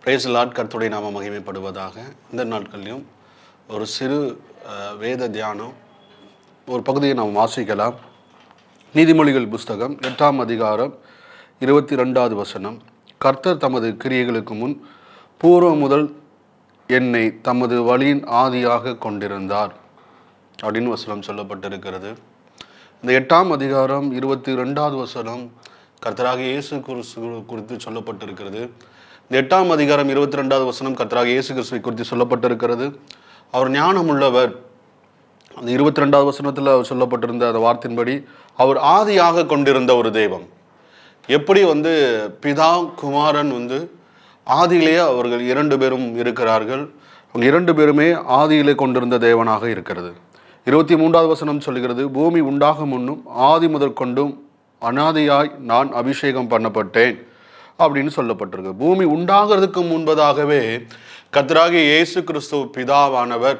Brace Lord. கர்த்தருடைய நாம மகிமைப்படுவதாக. இந்த நாட்களிலும் ஒரு சிறு வேத தியானம் ஒரு பகுதியை நாம் வாசிக்கலாம். நீதிமொழிகள் புஸ்தகம் 8ஆம் அதிகாரம் 22வது வசனம். கர்த்தர் தமது கிரியைகளுக்கு முன் பூர்வம் முதல் என்னை தமது வழியின் ஆதியாக கொண்டிருந்தார் அப்படின்னு வசனம் சொல்லப்பட்டிருக்கிறது. இந்த 8ஆம் அதிகாரம் 22வது வசனம் கர்த்தராகிய இயேசு கிறிஸ்து குறித்து சொல்லப்பட்டிருக்கிறது. இந்த 8ஆம் அதிகாரம் 22வது வசனம் கர்த்தராகிய இயேசு கிறிஸ்துவை குறித்து சொல்லப்பட்டிருக்கிறது. அவர் ஞானம் உள்ளவர். அந்த 22வது வசனத்தில் அவர் சொல்லப்பட்டிருந்த அந்த வார்த்தையின்படி அவர் ஆதியாக கொண்டிருந்த ஒரு தெய்வம். எப்படி பிதா குமாரன் ஆதியிலேயே அவர்கள் 2 பேரும் இருக்கிறார்கள். அவங்க 2 பேருமே ஆதியிலே கொண்டிருந்த தேவனாக இருக்கிறது. 23வது வசனம் சொல்கிறது, பூமி உண்டாக முன்னும் ஆதி முதற் கொண்டும் அனாதியாய் நான் அபிஷேகம் பண்ணப்பட்டேன் அப்படின்னு சொல்லப்பட்டிருக்கு. பூமி உண்டாகிறதுக்கு முன்பதாகவே கர்த்தராகிய இயேசு கிறிஸ்து பிதாவானவர்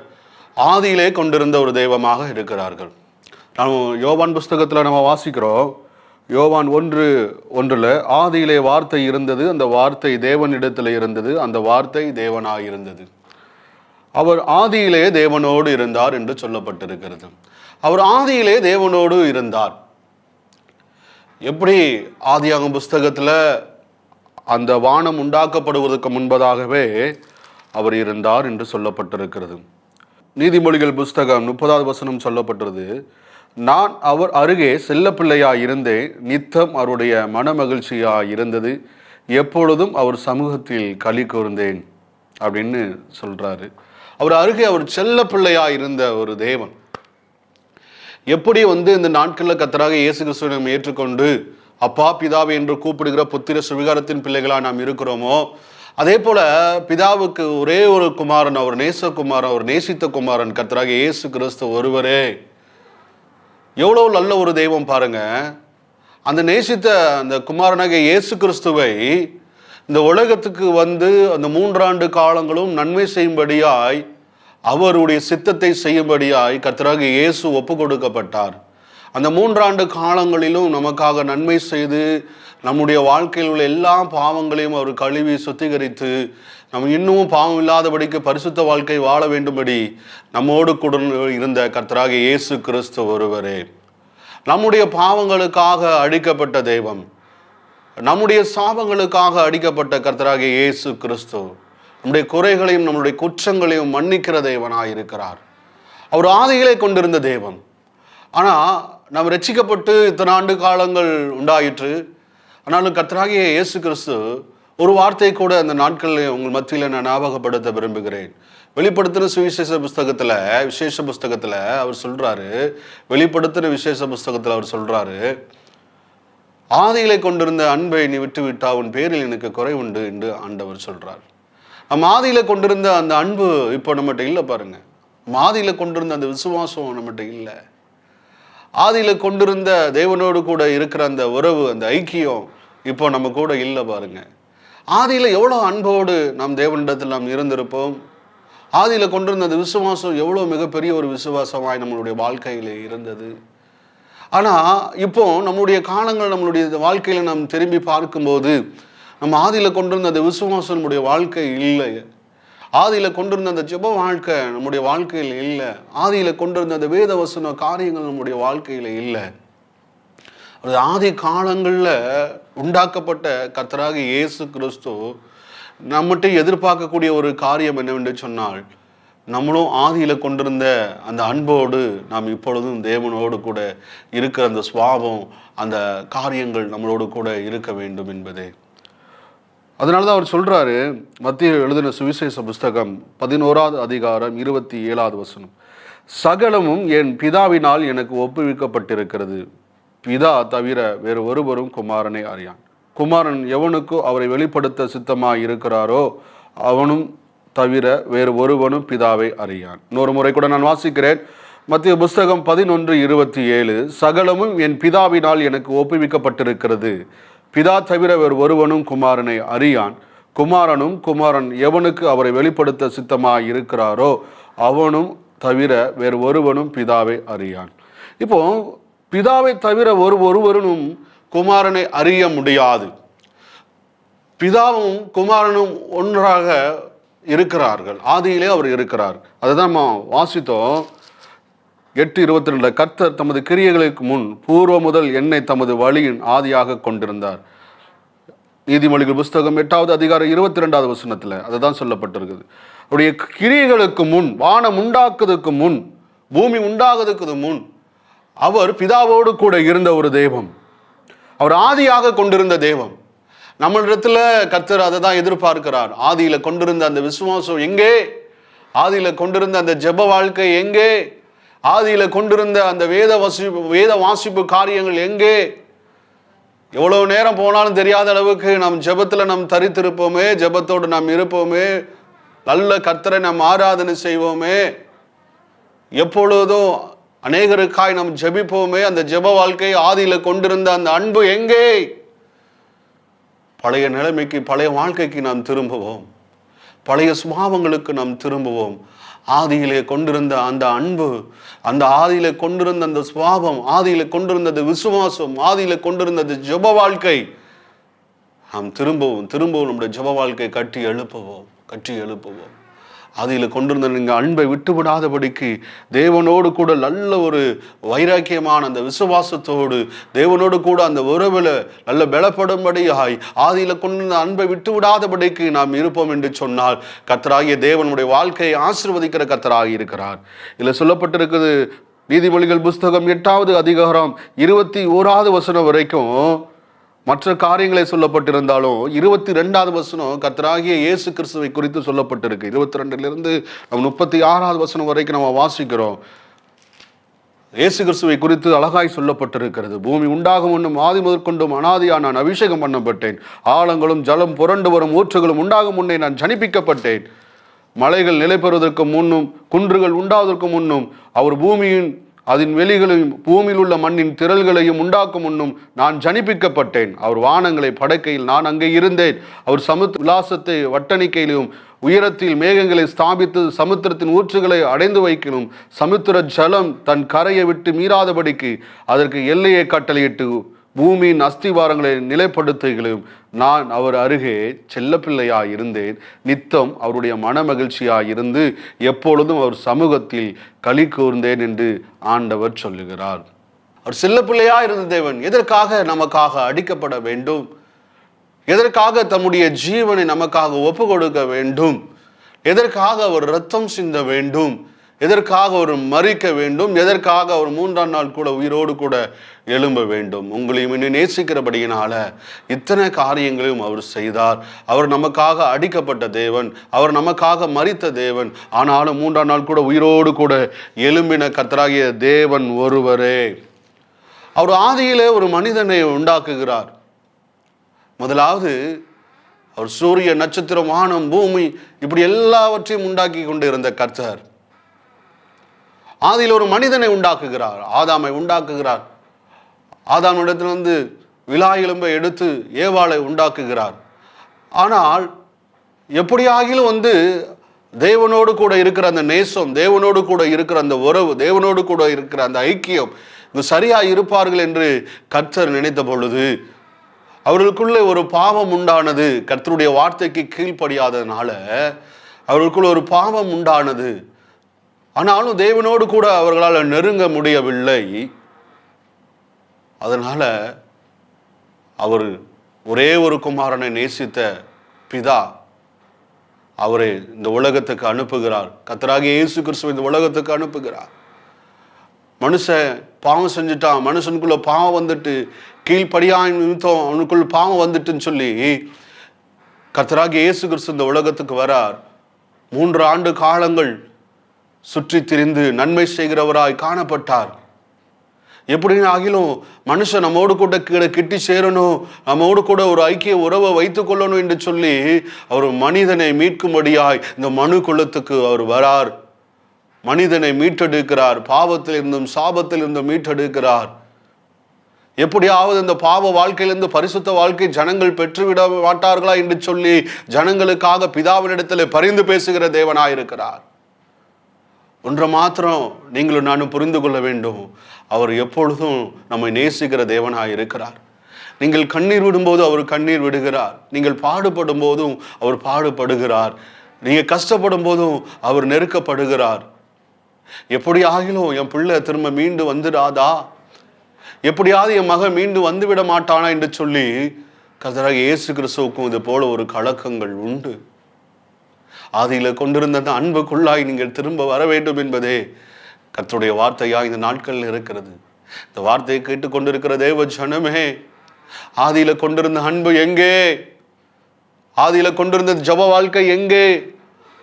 ஆதியிலே கொண்டிருந்த ஒரு தெய்வமாக இருக்கிறார்கள். நம்ம யோவான் புஸ்தகத்தில் நம்ம வாசிக்கிறோம். யோவான் 1:1 ஆதியிலே வார்த்தை இருந்தது, அந்த வார்த்தை தேவனிடத்தில் இருந்தது, அந்த வார்த்தை தேவனாய் இருந்தது. அவர் ஆதியிலே தேவனோடு இருந்தார் என்று சொல்லப்பட்டிருக்கிறது. அவர் ஆதியிலே தேவனோடு இருந்தார். எப்படி ஆதியாகம புஸ்தகத்தில் அந்த வானம் உண்டாக்கப்படுவதற்கு முன்பதாகவே அவர் இருந்தார் என்று சொல்லப்பட்டிருக்கிறது. நீதிமொழிகள் புஸ்தகம் 30வது வசனம் சொல்லப்பட்டது, நான் அவர் அருகே செல்ல பிள்ளையாய் இருந்தேன், நித்தம் அவருடைய மனமகிழ்ச்சியாய் இருந்தது, எப்பொழுதும் அவர் சமூகத்தில் களி கூர்ந்தேன் அப்படின்னு சொல்றாரு. அவர் அருகே அவர் செல்ல பிள்ளையாய் இருந்த ஒரு தேவன். எப்படி இந்த நாட்களில் கர்த்தராகிய இயேசு கிறிஸ்துவை நாம் ஏற்றுக்கொண்டு அப்பா பிதாவை என்று கூப்பிடுகிற புத்திர சுவிகாரத்தின் பிள்ளைகளாக நாம் இருக்கிறோமோ, அதே போல பிதாவுக்கு ஒரே ஒரு குமாரன், அவர் நேசகுமாரன், அவர் நேசித்த குமாரன் கர்த்தராகிய இயேசு கிறிஸ்து ஒருவரே. எவ்வளவு நல்ல ஒரு தெய்வம் பாருங்க. அந்த நேசித்த அந்த குமாரனாகிய இயேசு கிறிஸ்துவை இந்த உலகத்துக்கு அந்த 3 ஆண்டு காலங்களும் நன்மை செய்யும்படியாய், அவருடைய சித்தத்தை செய்யும்படியாய் கர்த்தராகிய இயேசு ஒப்பு கொடுக்கப்பட்டார். அந்த 3 ஆண்டு காலங்களிலும் நமக்காக நன்மை செய்து நம்முடைய வாழ்க்கையில் உள்ள எல்லா பாவங்களையும் அவர் கழுவி சுத்திகரித்து நம்ம இன்னமும் பாவம் இல்லாதபடிக்கு பரிசுத்த வாழ்க்கை வாழ வேண்டும்படி நம்மோடு கூட இருந்த கர்த்தராகிய இயேசு கிறிஸ்து ஒருவரே. நம்முடைய பாவங்களுக்காக அடிக்கப்பட்ட தெய்வம், நம்முடைய சாபங்களுக்காக அடிக்கப்பட்ட கர்த்தராகிய இயேசு கிறிஸ்து நம்முடைய குறைகளையும் நம்முடைய குற்றங்களையும் மன்னிக்கிற தேவனாய் இருக்கிறார். அவர் ஆதியிலே கொண்டிருந்த தேவன். ஆனால் நாம் ரட்சிக்கப்பட்டு இத்தனை ஆண்டு காலங்கள் உண்டாயிற்று. ஆனாலும் கர்த்தராகிய இயேசு கிறிஸ்து ஒரு வார்த்தை கூட அந்த நாட்களில் உங்கள் மத்தியில் நான் ஞாபகப்படுத்த விரும்புகிறேன். வெளிப்படுத்தின சுவிசேஷ புஸ்தகத்தில் விசேஷ புஸ்தகத்தில் அவர் சொல்றாரு, வெளிப்படுத்தின விசேஷ புஸ்தகத்தில் அவர் சொல்றாரு, ஆதியிலே கொண்டிருந்த அன்பை நீ விட்டு விட்டா உன் பேரில் எனக்கு குறை உண்டு என்று ஆண்டவர் சொல்றார். நம்ம ஆதியில கொண்டிருந்த அந்த அன்பு இப்போ நம்மகிட்ட இல்லை பாருங்க. ஆதியில கொண்டிருந்த அந்த விசுவாசம் நம்மகிட்ட இல்லை. ஆதியில கொண்டிருந்த தேவனோடு கூட இருக்கிற அந்த உறவு, அந்த ஐக்கியம் இப்போ நம்ம கூட இல்லை பாருங்க. ஆதியில எவ்வளோ அன்போடு நாம் தேவனிடத்தில் நாம் இருந்திருப்போம். ஆதியில கொண்டிருந்த அந்த விசுவாசம் எவ்வளோ மிகப்பெரிய ஒரு விசுவாசமாய் நம்மளுடைய வாழ்க்கையில இருந்தது. ஆனால் இப்போ நம்மளுடைய காலங்கள், நம்மளுடைய வாழ்க்கையில நாம் திரும்பி பார்க்கும்போது நம்ம ஆதியில கொண்டிருந்த அந்த விசுவாசம் நம்முடைய வாழ்க்கை இல்லை. ஆதியில கொண்டிருந்த அந்த ஜெப வாழ்க்கை நம்முடைய வாழ்க்கையில் இல்லை. ஆதியில கொண்டிருந்த அந்த வேத வசன காரியங்கள் நம்முடைய வாழ்க்கையில இல்லை. அது ஆதி காலங்களில் உண்டாக்கப்பட்ட கர்த்தராகிய இயேசு கிறிஸ்து நம்மகிட்ட எதிர்பார்க்கக்கூடிய ஒரு காரியம் என்னவென்று சொன்னால், நம்மளும் ஆதியில கொண்டிருந்த அந்த அன்போடு நாம் இப்பொழுதும் தேவனோடு கூட இருக்கிற அந்த சுவாபம், அந்த காரியங்கள் நம்மளோடு கூட இருக்க வேண்டும் என்பதே. அதனால தான் அவர் சொல்றாரு, மத்திய எழுதின சுவிசேஷ புஸ்தகம் 11வது அதிகாரம் 27வது வசனம், சகலமும் என் பிதாவினால் எனக்கு ஒப்புவிக்கப்பட்டிருக்கிறது, பிதா தவிர வேறு ஒருவரும் குமாரனை அறியான், குமாரன் எவனுக்கு அவரை வெளிப்படுத்த சித்தமாய் இருக்கிறாரோ அவனும் தவிர வேறு ஒருவனும் பிதாவை அறியான். இன்னொரு முறை கூட நான் வாசிக்கிறேன். மத்திய புஸ்தகம் 11:27, சகலமும் என் பிதாவினால் எனக்கு ஒப்புவிக்கப்பட்டிருக்கிறது. பிதா தவிர வேறு ஒருவனும் குமாரனை அறியான். குமாரன் எவனுக்கு அவரை வெளிப்படுத்த சித்தமாய் இருக்கிறாரோ அவனும் தவிர வேறு ஒருவனும் பிதாவை அறியான். இப்போ பிதாவை தவிர ஒருவரும் குமாரனை அறிய முடியாது. பிதாவும் குமாரனும் ஒன்றாக இருக்கிறார்கள். ஆதியிலே அவர் இருக்கிறார். அதுதான் நம்ம வாசித்தோம். 8:22, கர்த்தர் தமது கிரியைகளுக்கு முன் பூர்வ முதல் என்னை தமது வழியின் ஆதியாக கொண்டிருந்தார். நீதிமொழிகள் புஸ்தகம் 8வது அதிகாரம் 22வது வசனத்தில் அதுதான் சொல்லப்பட்டிருக்குது. அவருடைய கிரியைகளுக்கு முன், வானம் உண்டாக்குவதற்கு முன், பூமி உண்டாகுவதற்கு முன் அவர் பிதாவோடு கூட இருந்த ஒரு தெய்வம். அவர் ஆதியாக கொண்டிருந்த தெய்வம். நம்மளிடத்துல கர்த்தர் அதை தான் எதிர்பார்க்கிறார். ஆதியில கொண்டிருந்த அந்த விசுவாசம் எங்கே? ஆதியில கொண்டிருந்த அந்த ஜெப வாழ்க்கை எங்கே? ஆதியில கொண்டிருந்த அந்த வேத வாசிப்பு காரியங்கள் எங்கே? எவ்வளவு நேரம் போனாலும் தெரியாத அளவுக்கு நம் ஜெபத்துல நாம் தரித்திருப்போமே, ஜெபத்தோடு நாம் இருப்போமே, நல்ல கர்த்தரை நாம் ஆராதனை செய்வோமே, எப்பொழுதும் அநேகருக்காய் நாம் ஜெபிப்போமே. அந்த ஜெப வாழ்க்கை, ஆதியில கொண்டிருந்த அந்த அன்பு எங்கே? பழைய நிலைமைக்கு, பழைய வாழ்க்கைக்கு நாம் திரும்புவோம். பழைய சுபாவங்களுக்கு நாம் திரும்புவோம். ஆதியிலே கொண்டிருந்த அந்த அன்பு, அந்த ஆதியில கொண்டிருந்த அந்த சுபாவம், ஆதியில கொண்டிருந்தது விசுவாசம், ஆதியில கொண்டிருந்தது ஜெப வாழ்க்கை, நாம் திரும்பவும் நம்முடைய ஜெப வாழ்க்கை கட்டி எழுப்புவோம். ஆதியில கொண்டிருந்த நீங்கள் அன்பை விட்டு விடாதபடிக்கு தேவனோடு கூட நல்ல ஒரு வைராக்கியமான அந்த விசுவாசத்தோடு தேவனோடு கூட அந்த உறவுல நல்ல பலப்படும்படியாய் ஆதியில கொண்டிருந்த அன்பை விட்டு விடாதபடிக்கு நாம் இருப்போம் என்று சொன்னால் கர்த்தராகிய தேவனுடைய வாழ்க்கையை ஆசீர்வதிக்கிற கர்த்தராக இருக்கிறார். இதுல சொல்லப்பட்டிருக்குது. நீதிமொழிகள் புஸ்தகம் 8வது அதிகாரம் 21வது வசனம் வரைக்கும் மற்ற காரியங்களை சொல்லப்பட்டிருந்தாலும் 22வது வசனம் கர்த்தராகிய இயேசு கிறிஸ்துவை குறித்து சொல்லப்பட்டிருக்கு. 22லிருந்து 36வது வசனம் வரைக்கும் நம்ம வாசிக்கிறோம். இயேசு கிறிஸ்துவை குறித்து அழகாய் சொல்லப்பட்டிருக்கிறது. பூமி உண்டாகும் முன்னும் ஆதி முதற்கொண்டும் அனாதியா நான் அபிஷேகம் பண்ணப்பட்டேன். ஆழங்களும் ஜலம் புரண்டு வரும் ஊற்றுகளும் உண்டாகும் முன்னே நான் ஜனிப்பிக்கப்பட்டேன். மலைகள் நிலை பெறுவதற்கு முன்னும் குன்றுகள் உண்டாவதற்கு முன்னும் அவர் பூமியின் அதன் வெளிகளையும் பூமியில் உள்ள மண்ணின் திரள்களையும் உண்டாக்கும் முன்னும் நான் ஜனிப்பிக்கப்பட்டேன். அவர் வானங்களை படைக்கையில் நான் அங்கே இருந்தேன். அவர் விலாசத்தை வட்டணிக்கையிலும் உயரத்தில் மேகங்களை ஸ்தாபித்து சமுத்திரத்தின் ஊற்றுகளை அடைந்து வைக்கணும். சமுத்திர ஜலம் தன் கரையை விட்டு மீறாதபடிக்கு அதற்கு எல்லையை கட்டளையிட்டு பூமியின் அஸ்திவாரங்களை நிலைப்படுத்துகளும் நான் அவர் அருகே செல்ல பிள்ளையாய் இருந்தேன். நித்தம் அவருடைய மன மகிழ்ச்சியாய் இருந்து எப்பொழுதும் அவர் சமூகத்தில் களி கூர்ந்தேன் என்று ஆண்டவர் சொல்லுகிறார். அவர் செல்ல பிள்ளையாய் இருந்த தேவன் எதற்காக நமக்காக அடிக்கப்பட வேண்டும்? எதற்காக தம்முடைய ஜீவனை நமக்காக ஒப்பு கொடுக்க வேண்டும்? எதற்காக அவர் இரத்தம் சிந்த வேண்டும்? எதற்காக அவர் மரிக்க வேண்டும்? எதற்காக அவர் 3ஆம் நாள் கூட உயிரோடு கூட எழும்ப வேண்டும்? உங்களையும் இன்னும் நேசிக்கிறபடியினால இத்தனை காரியங்களையும் அவர் செய்தார். அவர் நமக்காக அடிக்கப்பட்ட தேவன், அவர் நமக்காக மரித்த தேவன். ஆனாலும் 3ஆம் நாள் கூட உயிரோடு கூட எழும்பின கர்த்தராகிய தேவன் ஒருவரே. அவர் ஆதியிலே ஒரு மனிதனை உண்டாக்குகிறார். முதலாவது அவர் சூரிய நட்சத்திரம் வானம் பூமி இப்படி எல்லாவற்றையும் உண்டாக்கி கொண்டு இருந்த கர்த்தர் ஆதியில் ஒரு மனிதனை உண்டாக்குகிறார். ஆதாமை உண்டாக்குகிறார். ஆதாமிடத்திலிருந்து விலா எலும்பை எடுத்து ஏவாளை உண்டாக்குகிறார். ஆனால் எப்படியாகிலும் தேவனோடு கூட இருக்கிற அந்த நேசம், தேவனோடு கூட இருக்கிற அந்த உறவு, தேவனோடு கூட இருக்கிற அந்த ஐக்கியம் இது சரியாக இருப்பார்கள் என்று கர்த்தர் நினைத்த பொழுது அவர்களுக்குள்ளே ஒரு பாவம் உண்டானது. கர்த்தருடைய வார்த்தைக்கு கீழ்ப்படியாததுனால அவர்களுக்குள்ள ஒரு பாவம் உண்டானது. ஆனாலும் தேவனோடு கூட அவர்களால் நெருங்க முடியவில்லை. அதனால அவர் ஒரே ஒரு குமாரனை நேசித்த பிதா அவரை இந்த உலகத்துக்கு அனுப்புகிறார். கர்த்தராகிய இயேசு கிறிஸ்துவை இந்த உலகத்துக்கு அனுப்புகிறார். மனுஷன் பாவம் செஞ்சுட்டான், மனுஷனுக்குள்ள பாவம் வந்துட்டு கீழ்ப்படியாய் நிமித்தம் அவனுக்குள்ள பாவம் வந்துட்டுன்னு சொல்லி கர்த்தராகிய இயேசு கிறிஸ்து இந்த உலகத்துக்கு வரார். 3 ஆண்டு காலங்கள் சுற்றி திரிந்து நன்மை செய்கிறவராய் காணப்பட்டார். எப்படின்னு ஆகிலும் மனுஷன் நம்மோடு கூட கிட்டி சேரணும், நம்மோடு கூட ஒரு ஐக்கிய உறவை வைத்துக் கொள்ளணும் என்று சொல்லி அவர் மனிதனை மீட்கும்படியாய் இந்த மனு குலத்துக்கு அவர் வரார். மனிதனை மீட்டெடுக்கிறார். பாவத்தில் இருந்தும் சாபத்தில் இருந்தும் மீட்டெடுக்கிறார். எப்படியாவது இந்த பாவ வாழ்க்கையிலிருந்து பரிசுத்த வாழ்க்கை ஜனங்கள் பெற்றுவிட மாட்டார்களா என்று சொல்லி ஜனங்களுக்காக பிதாவினிடத்தில் பரிந்து பேசுகிற தேவனாயிருக்கிறார். ஒன்றை மாத்திரம் நீங்களும் நானும் புரிந்து கொள்ள வேண்டும், அவர் எப்பொழுதும் நம்மை நேசிக்கிற தேவனாயிருக்கிறார். நீங்கள் கண்ணீர் விடும்போது அவர் கண்ணீர் விடுகிறார். நீங்கள் பாடுபடும் போதும் அவர் பாடுபடுகிறார். நீங்கள் கஷ்டப்படும் போதும் அவர் நெருக்கப்படுகிறார். எப்படி ஆகிலும் என் பிள்ளை திரும்ப மீண்டு வந்துடாதா, எப்படியாவது என் மகன் மீண்டு வந்து விட மாட்டானா என்று சொல்லி கர்த்தராகிய இயேசு கிறிஸ்துவுக்கும் இது போல ஒரு கலக்கங்கள் உண்டு. ஆதியில கொண்டிருந்த அந்த அன்புக்குள்ளாய் நீங்கள் திரும்ப வர வேண்டும் என்பதே கர்த்தருடைய வார்த்தையா இந்த நாட்கள் இருக்கிறது. இந்த வார்த்தையை கேட்டுக்கொண்டிருக்கிற தேவ ஜனமே, ஆதியில கொண்டிருந்த அன்பு எங்கே? ஆதியில கொண்டிருந்த ஜப வாழ்க்கை எங்கே?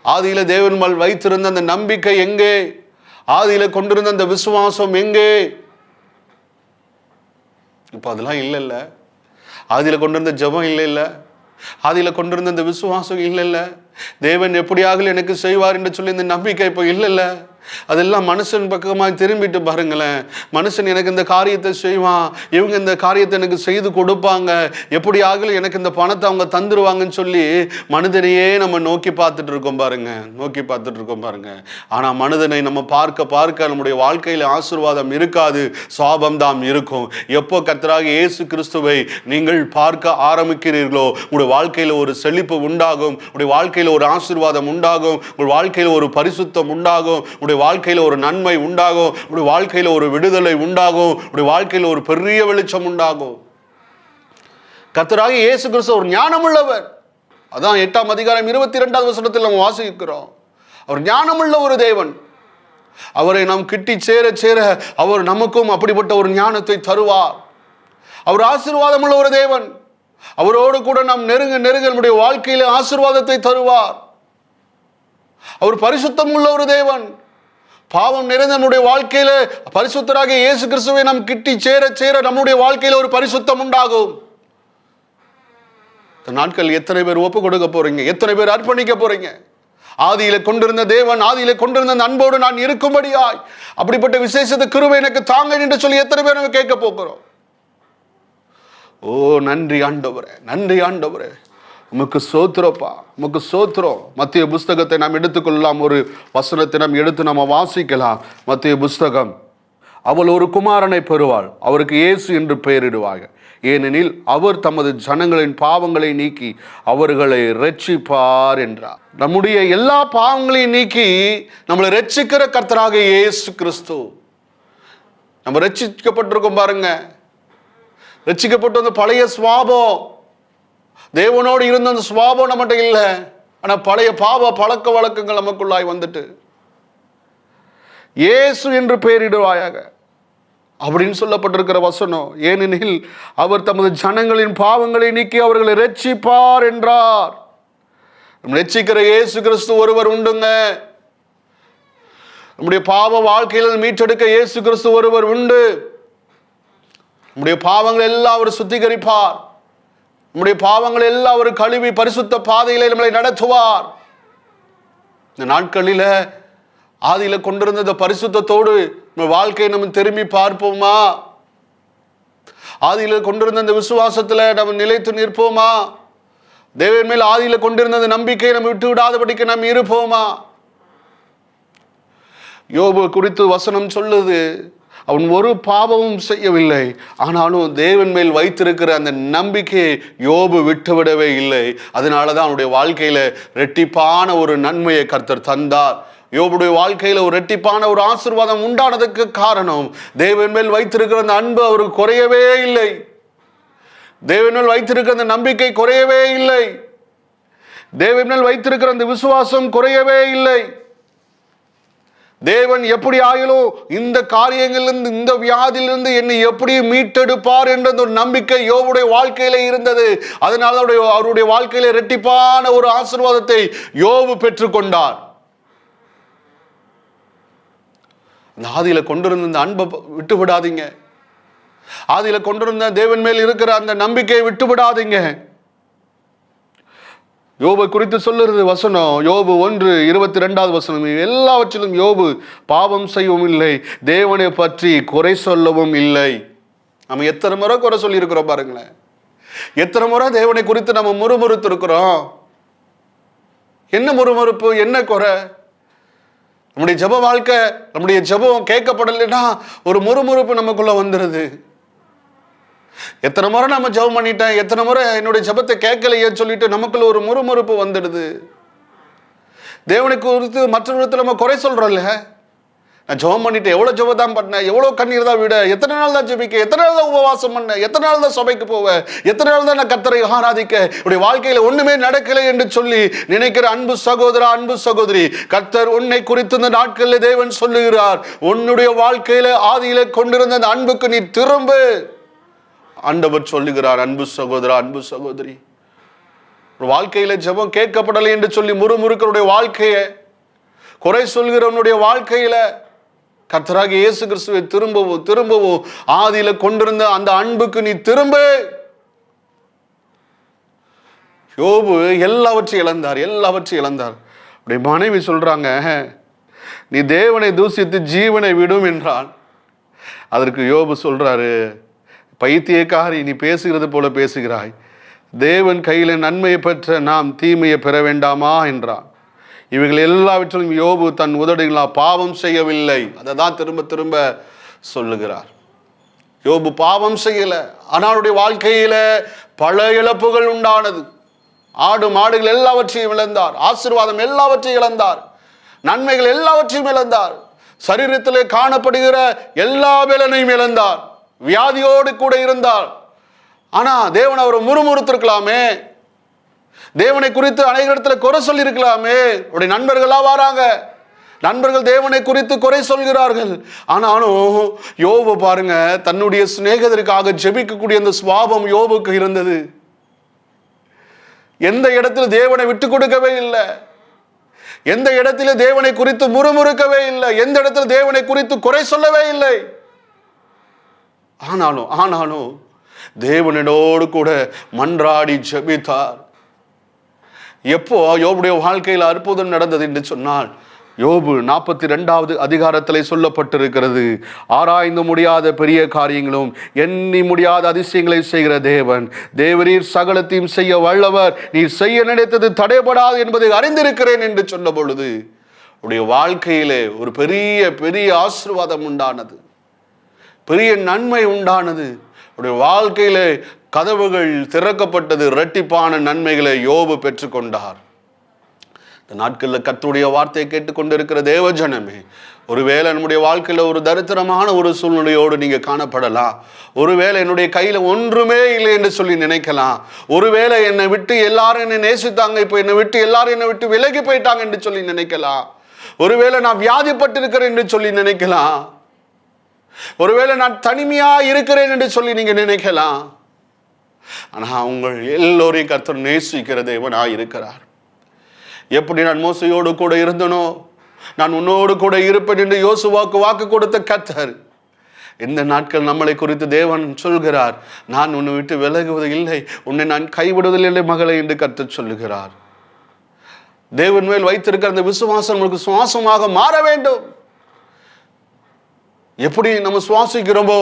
ஆதியில தேவன் மேல் வைத்திருந்த அந்த நம்பிக்கை எங்கே? ஆதியில கொண்டிருந்த அந்த விசுவாசம் எங்கே? இப்ப அதெல்லாம் இல்லைல்ல. ஆதியில கொண்டிருந்த ஜபம் இல்லைல்ல, ஆதியில கொண்டிருந்த இந்த விசுவாசம் இல்லைல்ல, தேவன் எப்படியாக எனக்கு செய்வார் என்று சொல்லி இந்த நம்பிக்கை இப்போ இல்லைல்ல. அதெல்லாம் மனுஷன் பக்கமாக திரும்பிட்டு பாருங்களேன். மனுஷன் எனக்கு இந்த காரியத்தை செய்வான், இவங்க இந்த காரியத்தை எனக்கு செய்து கொடுப்பாங்க, எப்படி ஆகல எனக்கு இந்த பணத்தை அவங்க தந்துருவாங்கன்னு சொல்லி மனிதனையே நம்ம நோக்கி பார்த்துட்டு இருக்கோம் பாருங்க, நோக்கி பார்த்துட்டு இருக்கோம் பாருங்க. ஆனால் மனிதனை நம்ம பார்க்க பார்க்க நம்முடைய வாழ்க்கையில் ஆசீர்வாதம் இருக்காது, சாபம் தான் இருக்கும். எப்போ கர்த்தராகிய இயேசு கிறிஸ்துவை நீங்கள் பார்க்க ஆரம்பிக்கிறீர்களோ உங்களுடைய வாழ்க்கையில் ஒரு செழிப்பு உண்டாகும், உங்களுடைய வாழ்க்கையில் ஒரு ஆசீர்வாதம் உண்டாகும், உங்கள் வாழ்க்கையில் ஒரு பரிசுத்தம் உண்டாகும், உங்களுடைய வாழ்க்கையில் ஒரு நன்மை உண்டாகும், உங்களுடைய வாழ்க்கையில் ஒரு விடுதலை உண்டாகும், உங்களுடைய வாழ்க்கையில் ஒரு பெரிய வெளிச்சம் உண்டாகும். கர்த்தராகிய இயேசு கிறிஸ்து ஒரு ஞானமுள்ளவர். அதான் 8ஆம் அதிகாரம் 22வது வசனத்தில் நம்ம வாசிக்கிறோம். அவர் ஞானமுள்ள ஒரு தேவன். அவரை நாம் கிட்டி சேர சேர அவர் நமக்கும் அப்படிப்பட்ட ஒரு ஞானத்தை தருவார். அவர் ஆசீர்வாதம் உள்ள ஒரு தேவன். அவரோடு கூட நாம் நெருங்க நெருங்க நம்முடைய வாழ்க்கையில ஆசீர்வாதத்தை தருவார். அவர் பரிசுத்தம் உள்ள ஒரு தேவன். பாவம் நிறைந்த நம்முடைய வாழ்க்கையில பரிசுத்தராகிய இயேசு கிறிஸ்துவை நாம் கிட்டி சேர சேர நம்முடைய வாழ்க்கையில ஒரு பரிசுத்தம் உண்டாகும். இந்த நாட்கள் எத்தனை பேர் ஒப்பு கொடுக்க போறீங்க? எத்தனை பேர் அர்ப்பணிக்க போறீங்க? ஆதியில கொண்டிருந்த தேவன், ஆதியில கொண்டிருந்த அன்போடு நான் இருக்கும்படியாய் அப்படிப்பட்ட விசேஷத்தை கிருபை எனக்கு தாங்க என்று சொல்லி எத்தனை பேர் நம்ம கேட்க போகிறோம்? ஓ நன்றி ஆண்டவரே, நன்றி ஆண்டவரே, உமக்கு சோத்திரப்பா, உமக்கு சோத்திரம். மத்திய புஸ்தகத்தை நாம் எடுத்துக்கொள்ளலாம். ஒரு வசனத்தை நாம் எடுத்து நம்ம வாசிக்கலாம். மத்திய புஸ்தகம், அவள் ஒரு குமாரனை பெறுவாள், அவருக்கு இயேசு என்று பெயரிடுவாங்க, ஏனெனில் அவர் தமது ஜனங்களின் பாவங்களை நீக்கி அவர்களை இரட்சிப்பார் என்றார். நம்முடைய எல்லா பாவங்களையும் நீக்கி நம்மளை ரட்சிக்கிற கர்த்தராக இயேசு கிறிஸ்து. நம்ம ரட்சிக்கப்பட்டிருக்கோம் பாருங்க. ரட்சிக்கப்பட்டு அந்த பழைய சுவாபம், தேவனோடு இருந்த அந்த சுவாபம் நம்மகிட்ட இல்லை. ஆனால் பழைய பாவ பழக்க வழக்கங்கள் நமக்குள்ளாய் வந்துட்டு இயேசு என்று பெயரிடுவாயாக அப்படின்னு சொல்லப்பட்டிருக்கிற வசனம். ஏனெனில் அவர் தமது ஜனங்களின் பாவங்களை நீக்கி அவர்களை ரட்சிப்பார் என்றார். ரட்சிக்கிற இயேசு கிறிஸ்து ஒருவர் உண்டுங்க. நம்முடைய பாவ வாழ்க்கையில் மீட்டெடுக்க இயேசு கிறிஸ்து ஒருவர் உண்டு. நம்முடைய பாவங்கள் எல்லாம் அவர் சுத்திகரிப்பார். நம்முடைய பாவங்கள் எல்லாம் அவர் கழுவி பரிசுத்த பாதையில நம்மளை நடத்துவார். இந்த நாட்களில ஆதியில கொண்டிருந்த பரிசுத்தத்தோடு நம்ம வாழ்க்கையை நம்ம திரும்பி பார்ப்போமா? ஆதியில கொண்டிருந்த அந்த விசுவாசத்துல நம்ம நிலைத்து நிற்போமா? தேவன் மேல் ஆதியில கொண்டிருந்த நம்பிக்கையை நம்ம விட்டு விடாதபடிக்கு நாம் இருப்போமா? யோபு குறித்து வசனம் சொல்லுது, அவன் ஒரு பாவமும் செய்யவில்லை, ஆனாலும் தேவன் மேல் வைத்திருக்கிற அந்த நம்பிக்கையை யோபு விட்டுவிடவே இல்லை. அதனாலதான் அவனுடைய வாழ்க்கையில ரெட்டிப்பான ஒரு நன்மையை கர்த்தர் தந்தார். யோபுடைய வாழ்க்கையில ஒரு ரெட்டிப்பான ஒரு ஆசீர்வாதம் உண்டானதுக்கு காரணம் தேவன் மேல் வைத்திருக்கிற அந்த அன்பு அவருக்கு குறையவே இல்லை. தேவன் மேல் வைத்திருக்கிற அந்த நம்பிக்கை குறையவே இல்லை. தேவன் மேல் வைத்திருக்கிற அந்த விசுவாசம் குறையவே இல்லை. தேவன் எப்படி ஆகிலும் இந்த காரியங்களிலிருந்து, இந்த வியாதியிலிருந்து என்னை எப்படி மீட்டெடுப்பார் என்ற ஒரு நம்பிக்கை யோபுடைய வாழ்க்கையில இருந்தது. அதனால அவருடைய வாழ்க்கையில இரட்டிப்பான ஒரு ஆசீர்வாதத்தை யோபு பெற்றுக்கொண்டார். அந்த ஆதியில கொண்டிருந்த அந்த அன்பை விட்டு விடாதீங்க. ஆதியில கொண்டிருந்த தேவன் மேல் இருக்கிற அந்த நம்பிக்கையை விட்டு விடாதீங்க. யோபை குறித்து சொல்லுறது வசனம், யோபு 1:22 வசனம், எல்லாவற்றிலும் யோபு பாவம் செய்யவும் இல்லை, தேவனை பற்றி குறை சொல்லவும் இல்லை. நம்ம எத்தனை முறை குறை சொல்லி இருக்கிறோம் பாருங்களேன். எத்தனை முறை தேவனை குறித்து நம்ம முறுமுறுத்து இருக்கிறோம். என்ன முறுமுறுப்பு, என்ன குறை? நம்முடைய ஜெப வாழ்க்கை, நம்முடைய ஜெபம் கேட்கப்படலைன்னா ஒரு முறுமுறுப்பு நமக்குள்ள வந்துடுது. எத்தனை முறை நம்ம ஜெபம் பண்ணிட்டேன், எத்தனை முறை என்னுடைய ஜெபத்தை கேட்கலையே சொல்லிட்டு நமக்குள்ள ஒரு முறுமுறுப்பு வந்துடுது. தேவனை குறித்து மற்றவர்களுக்கு நம்ம குறை சொல்றோம்ல. நான் ஜெபம் பண்ணிட்டு எவ்வளோ ஜெபம் தான் பண்ணேன், எவ்வளோ கண்ணீர் தான் விட, எத்தனை நாள் தான் ஜெபிக்க, எத்தனை நாள் தான் உபவாசம் பண்ண, எத்தனை நாள் தான் சபைக்கு போவேன், எத்தனை நாள் தான் நான் கர்த்தரை ஆராதிக்க, உடைய வாழ்க்கையில் ஒண்ணுமே நடக்கலை என்று சொல்லி நினைக்கிற அன்பு சகோதரா, அன்பு சகோதரி, கர்த்தர் உன்னை குறித்து இந்த நாட்களில் தேவன் சொல்லுகிறார், உன்னுடைய வாழ்க்கையில ஆதியில கொண்டிருந்த அந்த அன்புக்கு நீ திரும்ப. ஆண்டவர் சொல்லுகிறார், அன்பு சகோதரா, அன்பு சகோதரி, ஒரு வாழ்க்கையில ஜெபம் கேட்கப்படலை என்று சொல்லி முறுமுறுக்கிறவருடைய வாழ்க்கையை, குறை சொல்கிறவனுடைய வாழ்க்கையில கர்த்தராகிய இயேசு கிறிஸ்துவை திரும்பவும் ஆதியில கொண்டிருந்த அந்த அன்புக்கு நீ திரும்ப. யோபு எல்லாவற்றையும் இழந்தார். அப்படியே மனைவி சொல்றாங்க, நீ தேவனை தூசித்து ஜீவனை விடும் என்றான். அதற்கு யோபு சொல்றாரு, பைத்தியக்காரி, நீ பேசுகிறது போல பேசுகிறாய், தேவன் கையில நன்மையை பெற்ற நாம் தீமையை பெற வேண்டாமா என்றான். இவைகள் எல்லாவற்றிலும் யோபு தன் உதடுகளால் பாவம் செய்யவில்லை. அதை தான் திரும்ப திரும்ப சொல்லுகிறார். யோபு பாவம் செய்யல, ஆனால் வாழ்க்கையில பல இழப்புகள் உண்டானது. ஆடு மாடுகள் எல்லாவற்றையும் இழந்தார், ஆசீர்வாதம் எல்லாவற்றையும் இழந்தார், நன்மைகள் எல்லாவற்றையும் இழந்தார், சரீரத்திலே காணப்படுகிற எல்லா பலனையும் இழந்தார், வியாதியோடு கூட இருந்தார். ஆனா தேவன் அவரை முறுமுறுத்திருக்கலாமே, தேவனை குறித்து அநேக இடத்துல குறை சொல்லி இருக்கலாமே. அவருடைய நண்பர்களா வராங்க, நண்பர்கள் தேவனை குறித்து குறை சொல்கிறார்கள். ஆனாலும் யோபு பாருங்க, தன்னுடைய சிநேகிதருக்காக ஜெபிக்கக்கூடிய அந்த சுபாவம் யோபுக்கு இருந்தது. எந்த இடத்துல தேவனை விட்டு கொடுக்கவே இல்லை, எந்த இடத்துல தேவனை குறித்து முறுமுறுக்கவே இல்லை, எந்த இடத்துல தேவனை குறித்து குறை சொல்லவே இல்லை. ஆனாலும் தேவனோடு கூட மன்றாடி ஜெபித்தார். எப்போ யோபுடைய வாழ்க்கையில் அற்புதம் நடந்தது என்று சொன்னால், யோபு 42வது அதிகாரத்திலே சொல்லப்பட்டிருக்கிறது, ஆராய்ந்து முடியாத பெரிய காரியங்களும் எண்ணி முடியாத அதிசயங்களை செய்கிற தேவன், தேவரீர் சகலத்தையும் செய்ய வல்லவர், நீர் செய்ய நினைத்தது தடைபடாது என்பதை அறிந்திருக்கிறேன் என்று சொன்ன பொழுது உடைய வாழ்க்கையிலே ஒரு பெரிய பெரிய ஆசீர்வாதம் உண்டானது, பெரிய நன்மை உண்டானது. உடைய வாழ்க்கையிலே கதவுகள் திறக்கப்பட்டது, இரட்டிப்பான நன்மைகளை யோபு பெற்றுக்கொண்டார். இந்த நாட்களில் கர்த்தருடைய வார்த்தையை கேட்டுக்கொண்டிருக்கிற தேவ ஜனமே, ஒருவேளை நம்முடைய வாழ்க்கையில ஒரு தரித்திரமான ஒரு சூழ்நிலையோடு நீங்க காணப்படலாம். ஒருவேளை என்னுடைய கையில ஒன்றுமே இல்லை என்று சொல்லி நினைக்கலாம். ஒருவேளை என்னை விட்டு எல்லாரும் என்னை நேசித்தாங்க, இப்போ என்னை விட்டு எல்லாரும் என்னை விட்டு விலகி போயிட்டாங்க என்று சொல்லி நினைக்கலாம். ஒருவேளை நான் வியாதிப்பட்டிருக்கிறேன் என்று சொல்லி நினைக்கலாம். ஒருவேளை நான் தனிமையா இருக்கிறேன் என்று சொல்லி நீங்க நினைக்கலாம். ஆனா உங்கள் எல்லோரையும் கர்த்தர் நேசிக்கிற தேவனாய் இருக்கிறார். எப்படி நான் மோசையோடு கூட இருந்தனோ, நான் உன்னோடு கூட இருப்பேன் என்று யோசுவாக்கு வாக்கு கொடுத்த கர்த்தர், இந்த நாட்கள் நம்மளை குறித்து தேவன் சொல்கிறார், நான் உன்னை விட்டு விலகுவது இல்லை, உன்னை நான் கைவிடுவதில்லை மகளே என்று கர்த்தர் சொல்லுகிறார். தேவன் மேல் வைத்திருக்கிற அந்த விசுவாசம் நமக்கு சுவாசமாக மாற வேண்டும். எப்படி நம்ம சுவாசிக்கிறோமோ,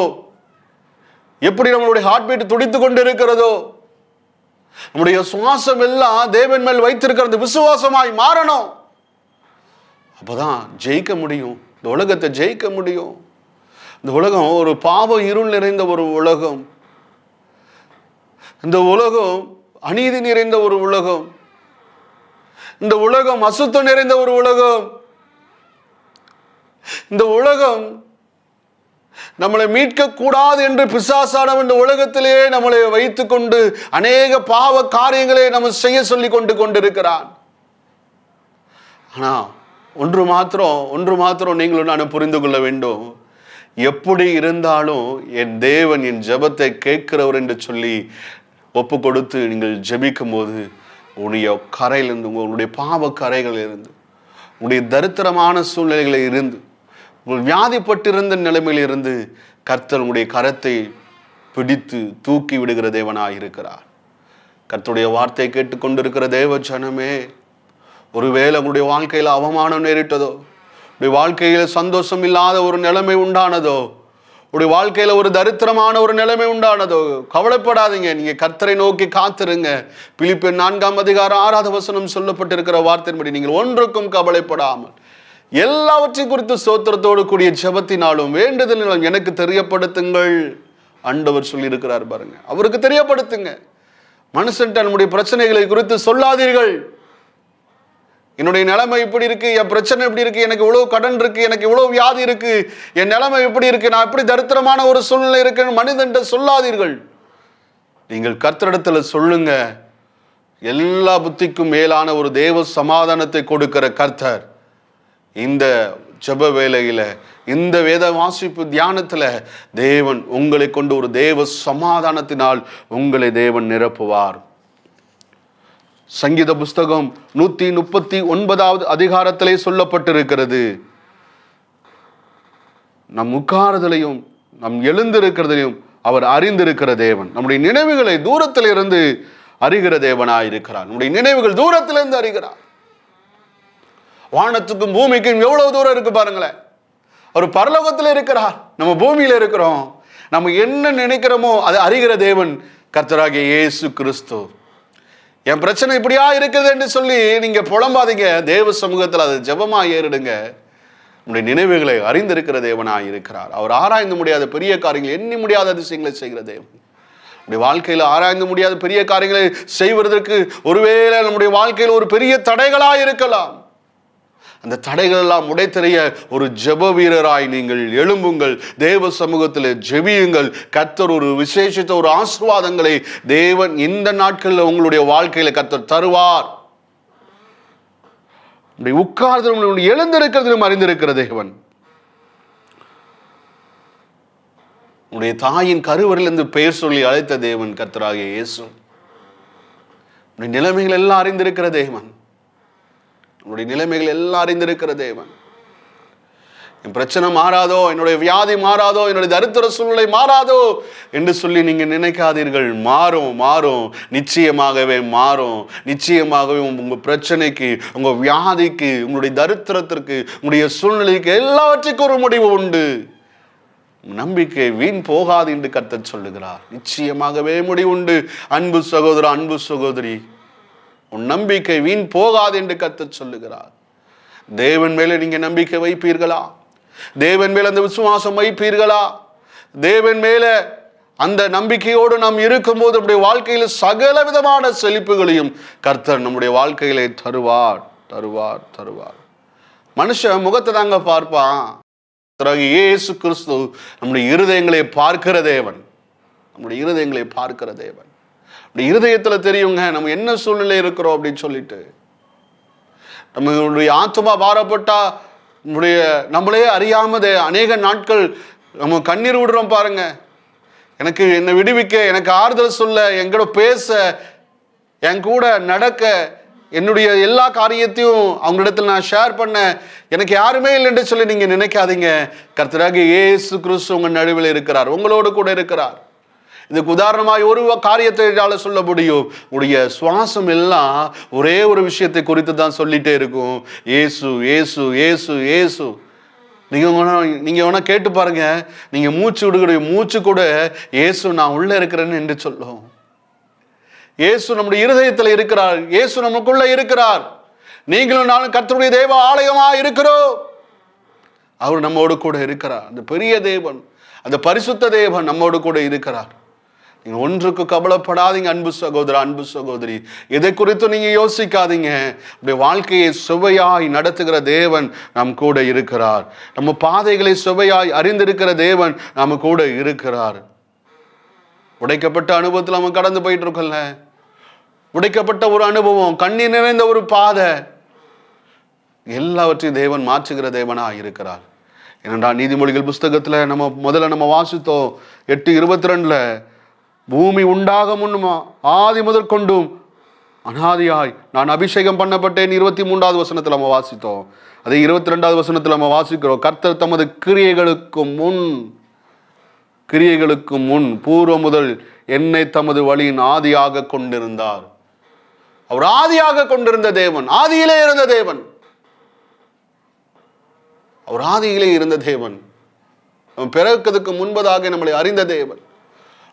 எப்படி நம்மளுடைய ஹார்ட் பீட் துடித்து கொண்டு இருக்கிறதோ, நம்முடைய சுவாசம் எல்லாம் தேவன் மேல் வைத்திருக்கிற அந்த விசுவாசமாய் மாறணும். அப்பதான் ஜெயிக்க முடியும், இந்த உலகத்தை ஜெயிக்க முடியும். இந்த உலகம் ஒரு பாவ இருள் நிறைந்த ஒரு உலகம். இந்த உலகம் அநீதி நிறைந்த ஒரு உலகம். இந்த உலகம் அசுத்தம் நிறைந்த ஒரு உலகம். இந்த உலகம் நம்மளை மீட்க கூடாது என்று பிசாசானவன் இந்த உலகத்திலேயே நம்மளை வைத்துக் கொண்டு அநேக பாவ காரியங்களை நம்ம செய்ய சொல்லி கொண்டிருக்கிறான். ஆனா ஒன்று மாத்திரம் நீங்களும் நான் புரிந்து கொள்ள வேண்டும். எப்படி இருந்தாலும் என் தேவன் என் ஜெபத்தை கேட்கிறவர் என்று சொல்லி ஒப்பு கொடுத்து நீங்கள் ஜெபிக்கும் போது உன்னுடைய கரையிலிருந்து, உங்களுடைய பாவ கரைகளில் இருந்து, உங்களுடைய தரித்திரமான சூழ்நிலைகளில் இருந்து, உங்கள் வியாதிப்பட்டிருந்த நிலைமையில் இருந்து கர்த்தர் உங்களுடைய கரத்தை பிடித்து தூக்கி விடுகிற தேவனாய் இருக்கிறார். கர்த்தருடைய வார்த்தையை கேட்டுக்கொண்டிருக்கிற தேவ ஜனமே, ஒருவேளை உங்களுடைய வாழ்க்கையில் அவமானம் நேரிட்டதோ, உடைய வாழ்க்கையில சந்தோஷம் இல்லாத ஒரு நிலைமை உண்டானதோ, உடைய வாழ்க்கையில ஒரு தரித்திரமான ஒரு நிலைமை உண்டானதோ, கவலைப்படாதீங்க. நீங்க கர்த்தரை நோக்கி காத்திருங்க. பிலிப்பியர் 4:6 சொல்லப்பட்டிருக்கிற வார்த்தையின்படி நீங்கள் ஒன்றுக்கும் கவலைப்படாமல் எல்லாவற்றையும் குறித்து ஸ்தோத்திரத்தோடு கூடிய ஜெபத்தினாலும் வேண்டுதலினாலும் எனக்கு தெரியப்படுத்துங்கள். ஆண்டவர் சொல்லி இருக்கிறார் பாருங்க. அவருக்கு தெரியப்படுத்துங்க. மனுஷன்ட்ட நம்முடைய பிரச்சனைகளை குறித்து சொல்லாதீர்கள். என்னுடைய நிலைமை இப்படி இருக்கு, என் பிரச்சனை இப்படி இருக்கு, எனக்கு இவ்வளவு கடன் இருக்கு, எனக்கு இவ்வளவு வியாதி இருக்கு, என் நிலைமை இப்படி இருக்கு, நான் இப்படி தரித்திரமான ஒரு சூழ்நிலை இருக்குன்னு மனிதன்ட்ட சொல்லாதீர்கள். நீங்கள் கர்த்தரிடத்துல சொல்லுங்க. எல்லா புத்திக்கும் மேலான ஒரு தேவ சமாதானத்தை கொடுக்கிற கர்த்தர் இந்த ஜெப வேளையில, இந்த வேத வாசிப்பு தியானத்துல தேவன் உங்களை கொண்டு ஒரு தேவ சமாதானத்தினால் உங்களை தேவன் நிரப்புவார். சங்கீத புஸ்தகம் 139 சொல்லப்பட்டிருக்கிறது, நம் உட்கார்தலையும் நம் எழுந்திருக்கிறதையும் அவர் அறிந்திருக்கிற தேவன். நம்முடைய நினைவுகளை தூரத்தில் இருந்து அறிகிற தேவனாயிருக்கிறார். நம்முடைய நினைவுகள் தூரத்திலிருந்து அறிகிறார். வானத்துக்கும் பூமிக்கும் எவ்வளவு தூரம் இருக்கு பாருங்களேன். அவர் பரலோகத்தில் இருக்கிறார், நம்ம பூமியில இருக்கிறோம். நம்ம என்ன நினைக்கிறோமோ அதை அறிகிற தேவன் கர்த்தராகிய இயேசு கிறிஸ்து. என் பிரச்சனை இப்படியா இருக்குது என்று சொல்லி நீங்க புலம்பாதீங்க. தேவ சமூகத்தில் அதை ஜெபமா ஏறிடுங்க. நம்முடைய நினைவுகளை அறிந்திருக்கிற தேவனாய் இருக்கிறார். அவர் ஆராய்ந்து முடியாத பெரிய காரியங்களை, எண்ணி முடியாத அதிசயங்களை செய்கிற தேவன். நம்முடைய வாழ்க்கையில் ஆராய்ந்து முடியாத பெரிய காரியங்களை செய்வதற்கு ஒருவேளை நம்முடைய வாழ்க்கையில் ஒரு பெரிய தடைகளாய் இருக்கலாம். அந்த தடைகள் எல்லாம் உடைத்தெறிய ஒரு ஜெப வீரராய் நீங்கள் எழும்புங்கள். தேவ சமூகத்தில் ஜெபியுங்கள். கர்த்தர் ஒரு விசேஷித்த ஒரு ஆசீர்வாதங்களை தேவன் இந்த நாட்களில் உங்களுடைய வாழ்க்கையில கர்த்தர் தருவார். உட்கார்ந்து எழுந்திருக்கிறதிலும் அறிந்திருக்கிற தேவன். உன்னுடைய தாயின் கருவறையிலிருந்து பெயர் சொல்லி அழைத்த தேவன் கர்த்தராகிய இயேசு. நிலைமைகள் எல்லாம் அறிந்திருக்கிற தேவன். என்னுடைய நிலைமைகள் எல்லாம் அறிந்திருக்கிற தேவன். என் பிரச்சனை மாறாதோ, என்னுடைய வியாதி மாறாதோ, என்னுடைய தரித்திர சூழ்நிலை மாறாதோ என்று சொல்லி நீங்க நினைக்காதீர்கள். மாறும், மாறும், நிச்சயமாகவே மாறும். நிச்சயமாகவே உங்க பிரச்சனைக்கு, உங்க வியாதிக்கு, உங்களுடைய தரித்திரத்திற்கு, உங்களுடைய சூழ்நிலைக்கு எல்லாவற்றுக்கும் ஒரு முடிவு உண்டு. நம்பிக்கை வீண் போகாது என்று கர்த்தர் சொல்லுகிறார். நிச்சயமாகவே முடிவு உண்டு. அன்பு சகோதரா, அன்பு சகோதரி, உன் நம்பிக்கை வீண் போகாது என்று கர்த்தர் சொல்லுகிறார். தேவன் மேலே நீங்க நம்பிக்கை வைப்பீர்களா? தேவன் மேல அந்த விசுவாசம் வைப்பீர்களா? தேவன் மேல அந்த நம்பிக்கையோடு நாம் இருக்கும்போது நம்முடைய வாழ்க்கையில் சகல விதமான செழிப்புகளையும் கர்த்தர் நம்முடைய வாழ்க்கையிலே தருவார், தருவார், தருவார். மனுஷன் முகத்தை தாங்க பார்ப்பான். இயேசு கிறிஸ்து நம்முடைய இருதயங்களை பார்க்கிற தேவன். நம்முடைய இருதயங்களை பார்க்கிற தேவன். இருதயத்துல தெரியுங்க நம்ம என்ன சூழ்நிலை இருக்கிறோம் அப்படின்னு சொல்லிட்டு. நம்மளுடைய ஆத்மா பாரப்பட்டா நம்மளே அறியாமதே அநேக நாட்கள் நம்ம கண்ணீர் விடுறோம் பாருங்க. எனக்கு என்னை விடுவிக்க, எனக்கு ஆறுதல் சொல்ல, என்கூட பேச, என் கூட நடக்க, என்னுடைய எல்லா காரியத்தையும் அவங்களிடத்தில் நான் ஷேர் பண்ண எனக்கு யாருமே இல்லை என்று சொல்லி நீங்க நினைக்காதீங்க. கர்த்தராகிய இயேசு கிறிஸ்து உங்க நடுவில் இருக்கிறார், உங்களோடு கூட இருக்கிறார். இதுக்கு உதாரணமாய் ஒரு காரியத்தை சொல்ல முடியும். உடைய சுவாசம் எல்லாம் ஒரே ஒரு விஷயத்தை குறித்து தான் சொல்லிட்டே இருக்கும். ஏசு, ஏசு, ஏசு, ஏசு. நீங்க வேணா கேட்டு பாருங்க. நீங்க மூச்சு விடுகிற மூச்சு கூட ஏசு நான் உள்ள இருக்கிறேன்னு என்று சொல்லும். ஏசு நம்முடைய இருதயத்தில் இருக்கிறார். ஏசு நமக்குள்ள இருக்கிறார். நீங்களும் நானும் கர்த்தருடைய தேவ ஆலயமா இருக்கிறோம். அவர் நம்மோடு கூட இருக்கிறார். அந்த பெரிய தேவன், அந்த பரிசுத்த தேவன் நம்மோடு கூட இருக்கிறார். நீங்க ஒன்றுக்கு கவலைப்படாதீங்க அன்பு சகோதரா, அன்பு சகோதரி. எதை குறித்து நீங்க யோசிக்காதீங்க. அப்படி வாழ்க்கையை சுவையாய் நடத்துகிற தேவன் நம் கூட இருக்கிறார். நம்ம பாதைகளை சுவையாய் அறிந்திருக்கிற தேவன் நம்ம கூட இருக்கிறார். உடைக்கப்பட்ட அனுபவத்தில் நம்ம கடந்து போயிட்டு இருக்கோம்ல. உடைக்கப்பட்ட ஒரு அனுபவம், கண்ணீர் நிறைந்த ஒரு பாதை, எல்லாவற்றையும் தேவன் மாற்றுகிற தேவனா இருக்கிறார். ஏனென்றால் நீதிமொழிகள் புஸ்தகத்துல நம்ம வாசித்தோம் 8:22 பூமி உண்டாக முன்னுமா ஆதி முதற் கொண்டும் அனாதியாய் நான் அபிஷேகம் பண்ணப்பட்டேன். 23வது வசனத்தில் நம்ம வாசித்தோம். அதே 22வது வசனத்தில் நம்ம வாசிக்கிறோம். கர்த்தர் தமது கிரியைகளுக்கு முன் பூர்வ முதல் என்னை தமது வழியின் ஆதியாக கொண்டிருந்தார். அவர் ஆதியாக கொண்டிருந்த தேவன், ஆதியிலே இருந்த தேவன். அவர் ஆதியிலே இருந்த தேவன். நம்ம பிறக்கிறதுக்கு முன்பதாக நம்மளை அறிந்த தேவன்.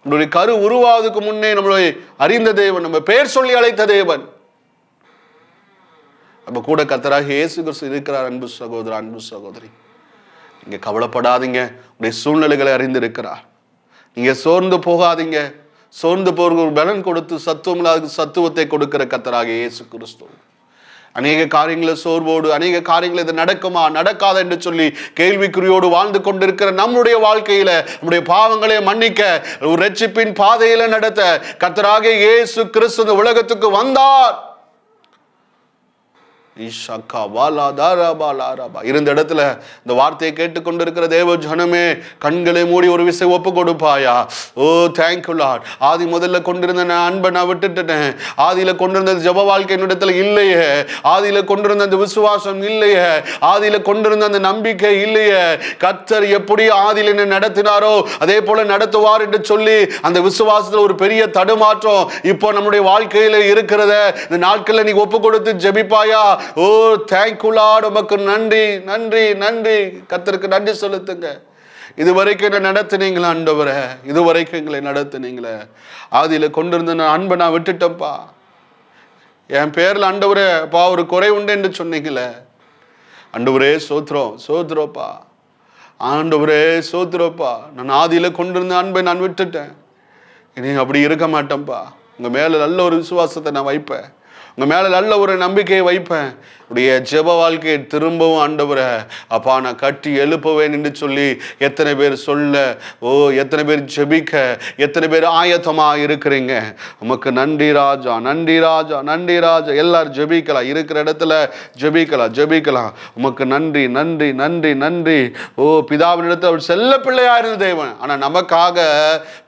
நம்மளுடைய கரு உருவாவதுக்கு முன்னே நம்மளை அறிந்த தேவன். நம்ம பெயர் சொல்லி அழைத்த தேவன். நம்ம கூட கர்த்தராக இயேசு கிறிஸ்து இருக்கிறார். அன்பு சகோதரர், அன்பு சகோதரி, நீங்க கவலைப்படாதீங்க. உடைய சூழ்நிலைகளை அறிந்திருக்கிறார். நீங்க சோர்ந்து போகாதீங்க. சோர்ந்து போகிற ஒரு பலன் கொடுத்து சத்துவத்தை கொடுக்கிற கர்த்தராக இயேசு கிறிஸ்து அநேக காரியங்களை சோர்வோடு, அநேக காரியங்கள் இது நடக்குமா நடக்காத என்று சொல்லி கேள்விக்குறியோடு வாழ்ந்து கொண்டிருக்கிற நம்முடைய வாழ்க்கையில நம்முடைய பாவங்களை மன்னிக்க, ஒரு ரட்சிப்பின் பாதையில நடத்த கர்த்தராக இயேசு கிறிஸ்து இந்த உலகத்துக்கு வந்தார். இருந்த இடத்துல இந்த வார்த்தையை கேட்டுக்கொண்டிருக்கிற தேவ ஜனமே, கண்களை மூடி ஒரு விஷயம் ஒப்பு கொடுப்பாயா? ஓ தேங்க்யூ லார்ட். ஆதி முதல்ல கொண்டிருந்த அன்பை நான் விட்டுட்டேன். ஆதியில கொண்டிருந்த ஜப வாழ்க்கை என்னிடத்துல இல்லையே. ஆதியில கொண்டிருந்த அந்த விசுவாசம் இல்லையே. ஆதியில கொண்டிருந்த அந்த நம்பிக்கை இல்லையே. கர்த்தர் எப்படி ஆதியில என்ன நடத்தினாரோ அதே போல நடத்துவார் என்று சொல்லி அந்த விசுவாசத்துல ஒரு பெரிய தடுமாற்றம் இப்போ நம்முடைய வாழ்க்கையில இருக்கிறத இந்த நாட்கள்ல நீ ஒப்பு கொடுத்து ஜெபிப்பாயா? ஓ தேங்க்யூ லார்ட். உமக்கு நன்றி, நன்றி, நன்றி. கர்த்தருக்கு நன்றி செலுத்துங்க. இதுவரைக்கும் என்ன நடத்தினீங்களா ஆண்டவரே? இதுவரைக்கும் எங்களை நடத்தினீங்களே. ஆதியில கொண்டிருந்த அன்பை நான் விட்டுட்டேன்ப்பா. என் பேர்ல ஆண்டவரே பா ஒரு குறை உண்டு என்று சொன்னீங்களே. ஆண்டவரே சோத்ரம், சோத்ரோப்பா. ஆண்டவரே சோத்ரோப்பா. நான் ஆதியில கொண்டிருந்த அன்பை நான் விட்டுட்டேன். இனி அப்படி இருக்க மாட்டேன்ப்பா. உங்க மேல நல்ல ஒரு விசுவாசத்தை நான் வைப்பேன். உங்க மேல நல்ல ஒரு நம்பிக்கையை வைப்பேன். உடைய ஜெப வாழ்க்கையை திரும்பவும் ஆண்டவரே அப்பா நான் கட்டி எழுப்புவேன் என்று சொல்லி எத்தனை பேர் சொல்ல, ஓ எத்தனை பேர் ஜெபிக்க, எத்தனை பேர் ஆயத்தமா இருக்கிறீங்க. உமக்கு நன்றி ராஜா, நன்றி ராஜா, நன்றி ராஜா. எல்லாரும் ஜெபிக்கலாம், இருக்கிற இடத்துல ஜெபிக்கலாம், ஜெபிக்கலாம். உமக்கு நன்றி, நன்றி, நன்றி, நன்றி. ஓ பிதாவின் இடத்துல அவர் செல்ல பிள்ளையா இருந்த தேவன், ஆனா நமக்காக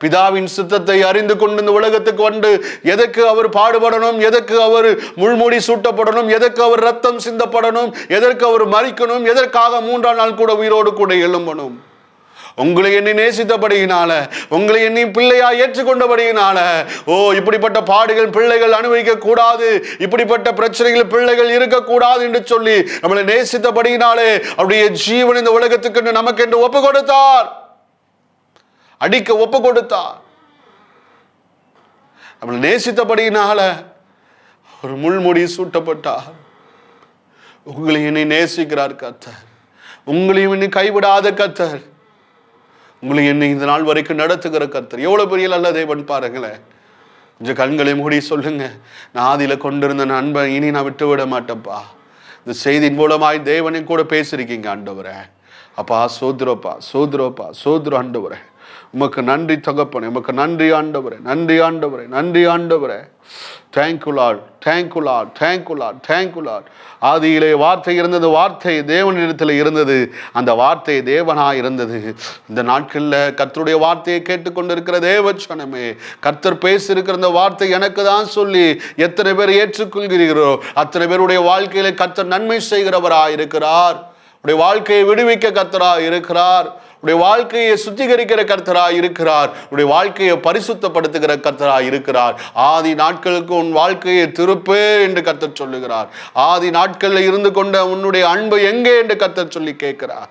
பிதாவின் சித்தத்தை அறிந்து கொண்டு இந்த உலகத்துக்கு வந்து எதற்கு அவர் பாடுபடணும், எதற்கு அவர் முள்முடி சூட்டப்படணும், எதற்கு அவர் ரத்தம் சிந்தப்படணும், எதற்கு அவர் மரிக்கணும், எதற்காக 3ஆம் நாள் கூட உயிரோடு கூட எழும்பணும். உங்களை என்னை நேசித்தபடியினால, உங்களை என்னை பிள்ளையா ஏற்றுக்கொண்டபடியினால, ஓ இப்படிப்பட்ட பாடுகள் பிள்ளைகள் அனுபவிக்க கூடாது, இப்படிப்பட்ட பிரச்சனைகள் பிள்ளைகள் இருக்கக்கூடாது என்று சொல்லி நம்மளை நேசித்தபடியினாலே அவருடைய ஜீவன் இந்த உலகத்துக்கு நமக்கு என்று ஒப்பு கொடுத்தார். அடிக்க ஒப்பு கொடுத்தார். நம்மளை நேசித்தபடியினால ஒரு முள்முடி சூட்டப்பட்டார். உங்களை என்னை நேசிக்கிறார் கர்த்தர். உங்களையும் என்னை கைவிடாத கர்த்தர். உங்களை என்னை இந்த நாள் வரைக்கும் நடத்துகிற கர்த்தர். எவ்வளவு பெரிய நல்ல தேவன் பாருங்களேன். கொஞ்சம் கண்களை மூடி சொல்லுங்க, நான் ஆதியில கொண்டிருந்த அன்பை இனி நான் விட்டு விட மாட்டேன்ப்பா. இந்த செய்தியின் மூலமாய் தேவனை கூட பேசிருக்கீங்க ஆண்டவரே. அப்பா சோத்ரோப்பா, சோத்ரோப்பா, சோத்ரோ ஆண்டவரே. உமக்கு நன்றி தகப்பனே, உமக்கு நன்றி ஆண்டவரே, நன்றி ஆண்டவரே, நன்றி ஆண்டவரே. Thank you Lord, thank you Lord, thank you Lord, thank you Lord. ஆதியிலே வார்த்தை இருந்தது, வார்த்தை தேவனிடத்தில் இருந்தது, அந்த வார்த்தை தேவனாய் இருந்தது. இந்த நாட்களில் கர்த்தருடைய வார்த்தையை கேட்டுக்கொண்டிருக்கிற தேவச்சனமே, கர்த்தர் பேசியிருக்கிற இந்த வார்த்தை எனக்கு தான் சொல்லி எத்தனை பேர் ஏற்றுக்கொள்கிறீர்களோ அத்தனை பேருடைய வாழ்க்கையில கர்த்தர் நன்மை செய்கிறவராய் இருக்கிறார். உடைய வாழ்க்கையை விடுவிக்க கர்த்தராய் இருக்கிறார். உடைய வாழ்க்கையை சுத்திகரிக்கிற கர்த்தராய் இருக்கிறார். உடைய வாழ்க்கையை பரிசுத்தப்படுத்துகிற கர்த்தராய் இருக்கிறார். ஆதி நாட்களுக்கு உன் வாழ்க்கையை திருப்பு என்று கர்த்தர் சொல்லுகிறார். ஆதி நாட்களில் இருந்து கொண்ட உன்னுடைய அன்பு எங்கே என்று கர்த்தர் சொல்லி கேட்கிறார்.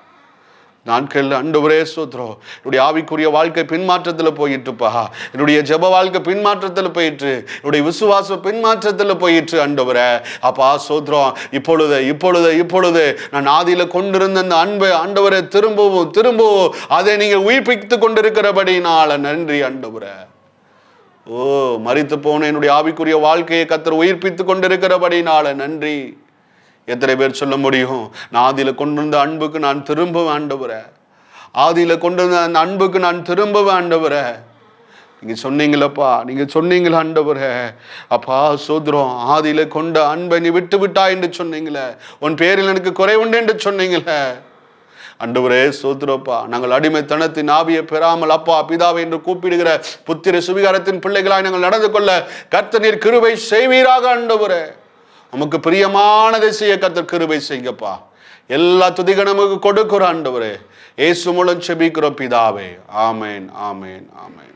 நாட்கள் ஆண்டவரே சோத்ரம். என்னுடைய ஆவிக்குரிய வாழ்க்கை பின்மாற்றத்தில் போயிட்டுப்பா. என்னுடைய ஜெப வாழ்க்கை பின்மாற்றத்தில் போயிட்டு, என்னுடைய விசுவாச பின்மாற்றத்தில் போயிட்டு ஆண்டவரே அப்பா சோத்ரம். இப்பொழுது இப்பொழுது இப்பொழுது நான் ஆதியில கொண்டிருந்த அந்த அன்பை ஆண்டவரே திரும்பவும் திரும்பவும் அதை நீங்கள் உயிர்ப்பித்து கொண்டிருக்கிறபடினால நன்றி ஆண்டவரே. ஓ மரித்து போன என்னுடைய ஆவிக்குரிய வாழ்க்கையை கர்த்தர் உயிர்ப்பித்து கொண்டிருக்கிறபடினால நன்றி. எத்தனை பேர் சொல்ல முடியும், நான் ஆதியில கொண்டிருந்த அன்புக்கு நான் திரும்ப ஆண்டவரேன், ஆதியில கொண்டிருந்த அந்த அன்புக்கு நான் திரும்ப ஆண்டவரேன். நீங்க சொன்னீங்களப்பா, நீங்க சொன்னீங்களா ஆண்டவரே அப்பா சோத்ரம். ஆதியில கொண்ட அன்பை நீ விட்டு விட்டா என்று சொன்னீங்களே, உன் பேரில் எனக்கு குறை உண்டு என்று சொன்னீங்களே ஆண்டவரே சோத்ரப்பா. நாங்கள் அடிமைத்தனத்தின் ஆவியை பெறாமல் அப்பா பிதாவை என்று கூப்பிடுகிற புத்திர சுவிகாரத்தின் பிள்ளைகளாய் நாங்கள் நடந்து கொள்ள கர்த்தர் நீர் கிருபை செய்வீராக ஆண்டவரே. நமக்கு பிரியமானதை செய்ய கர்த்தர் கிருபை செய்யப்பா. எல்லா துதிக நமக்கு கொடுக்கிற ஆண்டவரே. இயேசு மூலம் செபிக்கிறோம் பிதாவே. ஆமேன், ஆமேன், ஆமேன்.